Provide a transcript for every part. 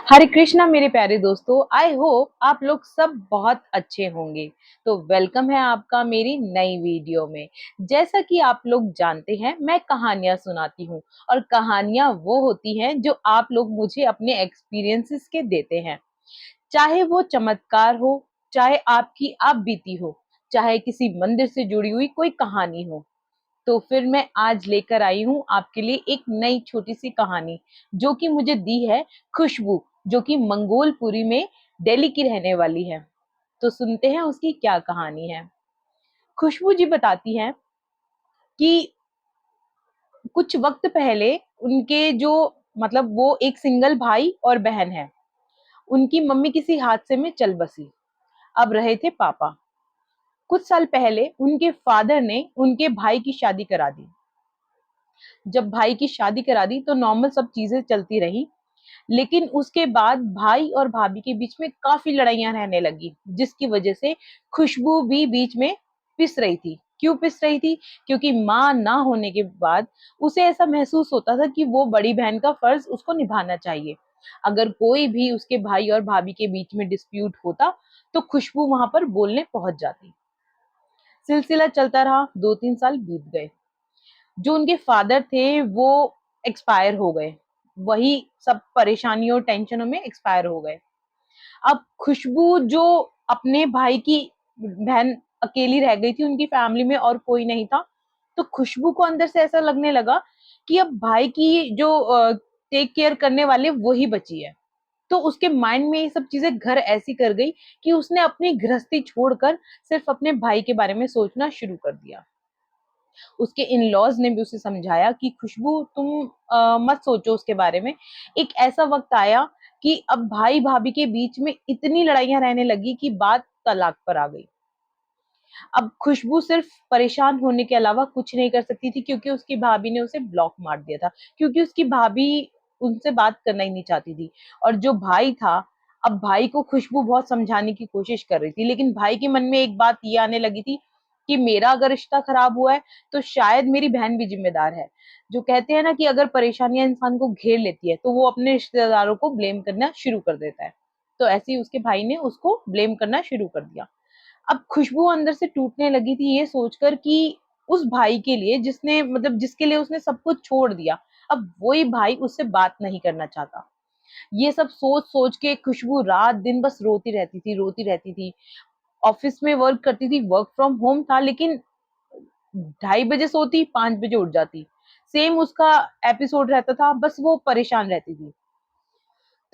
हरे कृष्णा मेरे प्यारे दोस्तों। आई होप आप लोग सब बहुत अच्छे होंगे। तो वेलकम है आपका मेरी नई वीडियो में। जैसा कि आप लोग जानते हैं, मैं कहानियां सुनाती हूँ और कहानियां वो होती हैं जो आप लोग मुझे अपने एक्सपीरियंसेस के देते हैं। चाहे वो चमत्कार हो, चाहे आपकी आप बीती हो, चाहे किसी मंदिर से जुड़ी हुई कोई कहानी हो। तो फिर मैं आज लेकर आई हूँ आपके लिए एक नई छोटी सी कहानी, जो कि मुझे दी है खुशबू, जो कि मंगोलपुरी में दिल्ली की रहने वाली है। तो सुनते हैं उसकी क्या कहानी है। खुशबू जी बताती हैं कि कुछ वक्त पहले उनके जो मतलब वो एक सिंगल भाई और बहन है। उनकी मम्मी किसी हादसे में चल बसी। अब रहे थे पापा। कुछ साल पहले उनके फादर ने उनके भाई की शादी करा दी। जब भाई की शादी करा दी तो नॉर्मल सब चीजें चलती रही, लेकिन उसके बाद भाई और भाभी के बीच में काफी लड़ाइयां रहने लगी, जिसकी वजह से खुशबू भी बीच में पिस रही थी। क्यों पिस रही थी? क्योंकि माँ ना होने के बाद उसे ऐसा महसूस होता था कि वो बड़ी बहन का फर्ज उसको निभाना चाहिए। अगर कोई भी उसके भाई और भाभी के बीच में डिस्प्यूट होता तो खुशबू वहां पर बोलने पहुंच जाती। सिलसिला चलता रहा, 2-3 साल बीत गए। जो उनके फादर थे वो एक्सपायर हो गए। वही सब परेशानियों टेंशनों में एक्सपायर हो गए। अब खुशबू जो अपने भाई की बहन अकेली रह गई थी उनकी फैमिली में और कोई नहीं था। तो खुशबू को अंदर से ऐसा लगने लगा कि अब भाई की जो टेक केयर करने वाले वही बची है। तो उसके माइंड में ये सब चीजें घर ऐसी कर गई कि उसने अपनी गृहस्थी छोड़कर सिर्फ अपने भाई के बारे में सोचना शुरू कर दिया। उसके इन लॉज ने भी उसे समझाया कि खुशबू तुम मत सोचो उसके बारे में। एक ऐसा वक्त आया कि अब भाई भाभी के बीच में इतनी लड़ाइयां रहने लगी कि बात तलाक पर आ गई। अब खुशबू सिर्फ परेशान होने के अलावा कुछ नहीं कर सकती थी, क्योंकि उसकी भाभी ने उसे ब्लॉक मार दिया था। क्योंकि उसकी भाभी उनसे बात करना ही नहीं चाहती थी। और जो भाई था, अब भाई को खुशबू बहुत समझाने की कोशिश कर रही थी, लेकिन भाई के मन में एक बात ये आने लगी थी कि मेरा अगर रिश्ता खराब हुआ है तो शायद मेरी बहन भी जिम्मेदार है। जो कहते हैं ना कि अगर परेशानियां इंसान को घेर लेती है तो वो अपने रिश्तेदारों को ब्लेम करना शुरू कर देता है। तो ऐसे ही उसके भाई ने उसको ब्लेम करना शुरू कर दिया। अब खुशबू अंदर से टूटने लगी थी ये सोचकर कि उस भाई के लिए जिसने मतलब जिसके लिए उसने सब कुछ छोड़ दिया, अब वही भाई उससे बात नहीं करना चाहता। ये सब सोच सोच के खुशबू रात दिन बस रोती रहती थी, रोती रहती थी। ऑफिस में वर्क करती थी, वर्क फ्रॉम होम था, लेकिन 2:30 बजे सोती, 5 बजे उठ जाती। सेम उसका एपिसोड रहता था, बस वो परेशान रहती थी।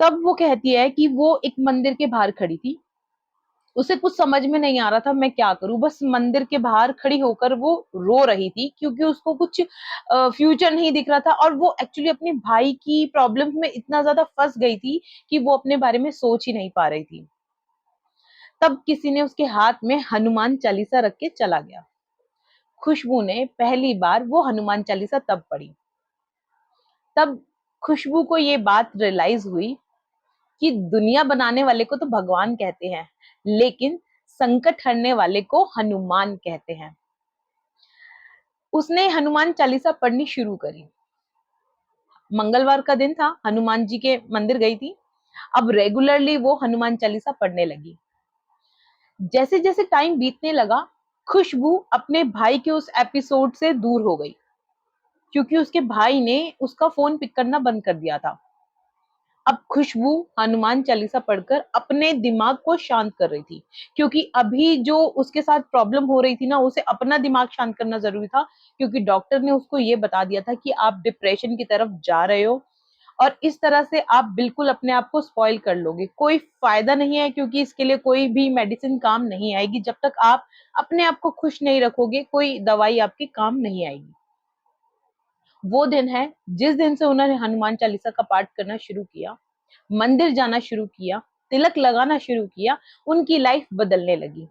तब वो कहती है कि वो एक मंदिर के बाहर खड़ी थी। उसे कुछ समझ में नहीं आ रहा था मैं क्या करूं, बस मंदिर के बाहर खड़ी होकर वो रो रही थी, क्योंकि उसको कुछ फ्यूचर नहीं दिख रहा था और वो एक्चुअली अपने भाई की प्रॉब्लम्स में इतना ज्यादा फंस गई थी कि वो अपने बारे में सोच ही नहीं पा रही थी। तब किसी ने उसके हाथ में हनुमान चालीसा रख के चला गया। खुशबू ने पहली बार वो हनुमान चालीसा तब पढ़ी। तब खुशबू को ये बात रियलाइज हुई कि दुनिया बनाने वाले को तो भगवान कहते हैं, लेकिन संकट हरने वाले को हनुमान कहते हैं। उसने हनुमान चालीसा पढ़नी शुरू करी। मंगलवार का दिन था, हनुमान जी के मंदिर गई थी। अब रेगुलरली वो हनुमान चालीसा पढ़ने लगी। जैसे जैसे टाइम बीतने लगा, खुशबू अपने भाई के उस एपिसोड से दूर हो गई, क्योंकि उसके भाई ने उसका फोन पिक करना बंद कर दिया था। अब खुशबू हनुमान चालीसा पढ़कर अपने दिमाग को शांत कर रही थी, क्योंकि अभी जो उसके साथ प्रॉब्लम हो रही थी ना, उसे अपना दिमाग शांत करना जरूरी था। क्योंकि डॉक्टर ने उसको ये बता दिया था कि आप डिप्रेशन की तरफ जा रहे हो और इस तरह से आप बिल्कुल अपने आप को स्पॉइल कर लोगे, कोई फायदा नहीं है, क्योंकि इसके लिए कोई भी मेडिसिन काम नहीं आएगी। जब तक आप अपने आप को खुश नहीं रखोगे, कोई दवाई आपके काम नहीं आएगी। वो दिन है जिस दिन से उन्होंने हनुमान चालीसा का पाठ करना शुरू किया, मंदिर जाना शुरू किया, तिलक लगाना शुरू किया, उनकी लाइफ बदलने लगी।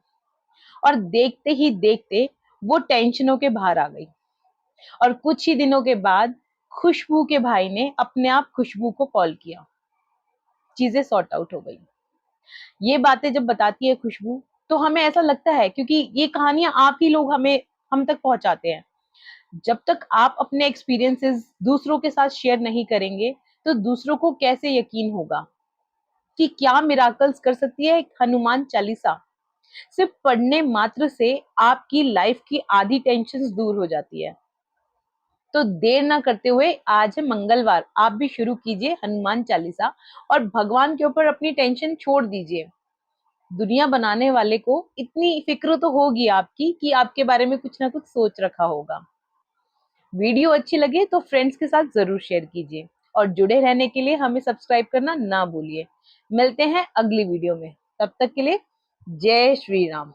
और देखते ही देखते वो टेंशनों के बाहर आ गई। और कुछ ही दिनों के बाद खुशबू के भाई ने अपने आप खुशबू को कॉल किया। चीजें सॉर्ट आउट हो गई। ये बातें जब बताती है खुशबू, तो हमें ऐसा लगता है, क्योंकि ये कहानियां आप ही लोग हमें हम तक पहुंचाते हैं। जब तक आप अपने एक्सपीरियंसेस दूसरों के साथ शेयर नहीं करेंगे तो दूसरों को कैसे यकीन होगा। कि क्या मिराकल्स कर सकती है एक हनुमान चालीसा। सिर्फ पढ़ने मात्र से आपकी लाइफ की आधी टेंशन दूर हो जाती है। तो देर ना करते हुए, आज है मंगलवार, आप भी शुरू कीजिए हनुमान चालीसा और भगवान के ऊपर अपनी टेंशन छोड़ दीजिए। दुनिया बनाने वाले को इतनी फिक्र तो होगी आपकी कि आपके बारे में कुछ ना कुछ सोच रखा होगा। वीडियो अच्छी लगे तो फ्रेंड्स के साथ जरूर शेयर कीजिए और जुड़े रहने के लिए हमें सब्सक्राइब करना ना भूलिए। मिलते हैं अगली वीडियो में, तब तक के लिए जय श्री राम।